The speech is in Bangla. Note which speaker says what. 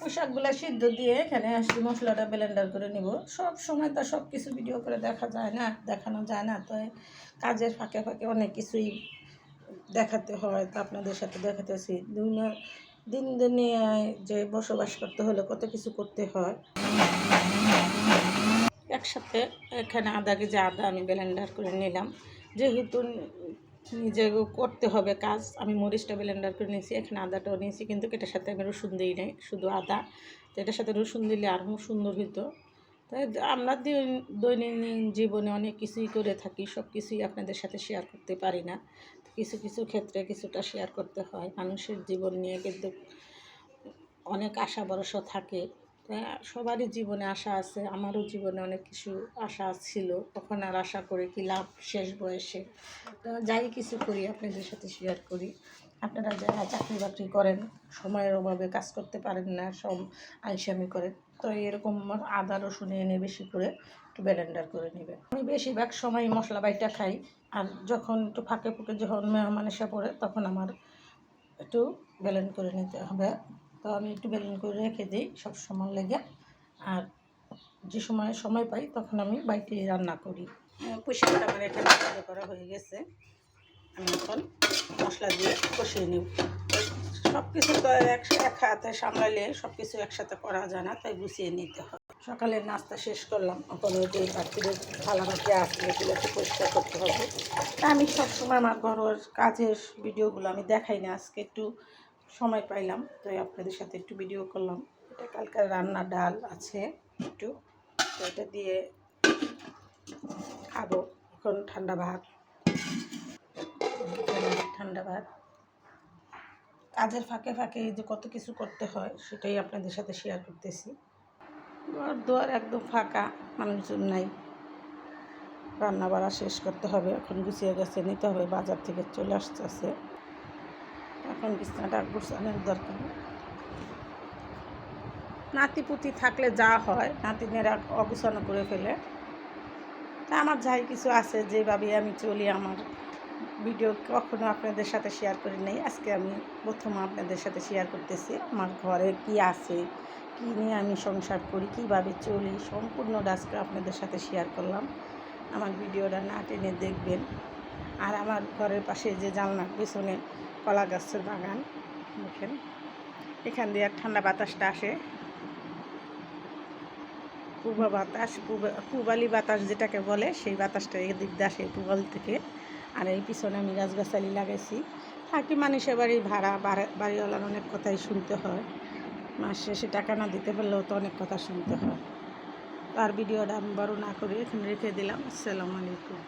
Speaker 1: ওই শাকগুলো সিদ্ধ দিয়ে এখানে আসলে মশলাটা ব্লেন্ডার করে নিব। সব সময় তো সব কিছু ভিডিও করে দেখানো যায় না, তো কাজের ফাঁকে ফাঁকে অনেক কিছুই দেখাতে হয়, তো আপনাদের সাথে দেখাতেছি। দিন দুনিয়ায় যে বসবাস করতে হলে কত কিছু করতে হয়। একসাথে এখানে আধা কেজি আদা আমি ব্লেন্ডার করে নিলাম, যেহেতু নিজে করতে হবে কাজ। আমি মরিচটা ব্লেন্ডার করে নিয়েছি, এখানে আদাটাও নিয়েছি, কিন্তু এটার সাথে আমি রসুন দিই নাই, শুধু আদা। তো এটার সাথে রসুন দিলে আরও সুন্দর হইতো। তাই আমরা দৈনন্দিন জীবনে অনেক কিছুই করে থাকি, সব কিছুই আপনাদের সাথে শেয়ার করতে পারি না। কিছু কিছু ক্ষেত্রে কিছুটা শেয়ার করতে হয়। মানুষের জীবন নিয়ে কিন্তু অনেক আশা ভরসা থাকে। সবারই জীবনে আশা আছে, আমারও জীবনে অনেক কিছু আশা ছিল, তখন আর আশা করে কি লাভ শেষ বয়সে। তো যাই কিছু করি আপনাদের সাথে শেয়ার করি। আপনারা যারা চাকরি বাকরি করেন, সময়ের অভাবে কাজ করতে পারেন না, সব আলসামি করেন, তো এরকম আদা রসুন এনে বেশি করে একটু ব্লেন্ডার করে নেবে। আমি বেশিরভাগ সময় মশলা বাইটা খাই, আর যখন একটু ফাঁকে ফুঁকে যখন মেহমান এসে পড়ে তখন আমার একটু ব্লেন্ড করে নিতে হবে। তো আমি একটু ব্লেন্ড করে রেখে দিই সব সময় লেগে, আর যে সময় পাই তখন আমি বাইটে রান্না করি। পুঁইশাকটা আমার এখানে ভালো করা হয়ে গেছে, আমি এখন মশলা দিয়ে কষিয়ে নিব। সব কিছু তো এক হাতে সামলালে সব কিছু একসাথে করা যায় না, তাই গুছিয়ে নিতে হয়। সকালের নাস্তা শেষ করলাম, এখন যে বাচ্চাদের থালা বাটি আসলে এগুলো একটু পরিষ্কার করতে হবে। আমি সবসময় আমার ঘরের কাজের ভিডিওগুলো আমি দেখাই না, আজকে একটু সময় পাইলাম তাই আপনাদের সাথে একটু ভিডিও করলাম। এটা কালকার রান্না ডাল আছে একটু, তো এটা দিয়ে খাবো। এখন ঠান্ডা ভাত কাজের ফাঁকে ফাঁকে এই যে কত কিছু করতে হয় সেটাই আপনাদের সাথে শেয়ার করতেছি। ঘর দুয়ার একদম ফাঁকা, মানুষজন নাই, রান্না বাড়া শেষ করতে হবে। এখন গুছিয়ে গেছে নিতে হবে, বাজার থেকে চলে আসতেছে, এখন বিছানাটা গুছানোর দরকার। নাতিপুতি থাকলে যা হয়, নাতিনেরা অগুছানো করে ফেলে। তা আমার যাই কিছু আছে যেভাবে আমি চলি, আমার ভিডিও কখনো আপনাদের সাথে শেয়ার করি নাই, আজকে আমি প্রথম আপনাদের সাথে শেয়ার করতেছি। আমার ঘরে কি আছে, কী নিয়ে আমি সংসার করি, কীভাবে চলি, সম্পূর্ণটা আজকে আপনাদের সাথে শেয়ার করলাম। আমার ভিডিওটা না টেনে দেখবেন। আর আমার ঘরের পাশে যে জানলার পিছনে কলা গাছের বাগান, দেখেন এখান দিয়ে ঠান্ডা বাতাসটা আসে, পূবালি বাতাস যেটাকে বলে, সেই বাতাসটা এদিক দিয়ে আসে পূবাল থেকে। আর এই পিছনে আমি গাছগাছালি লাগাইছি, থাকি মানুষের বাড়িওয়ালার অনেক কথাই শুনতে হয়, মাস শেষে টাকা না দিতে পারলেও তো অনেক কথা শুনতে হয়। তার ভিডিওটা আমি বড় না করে এখানে রেখে দিলাম। আসসালামু আলাইকুম।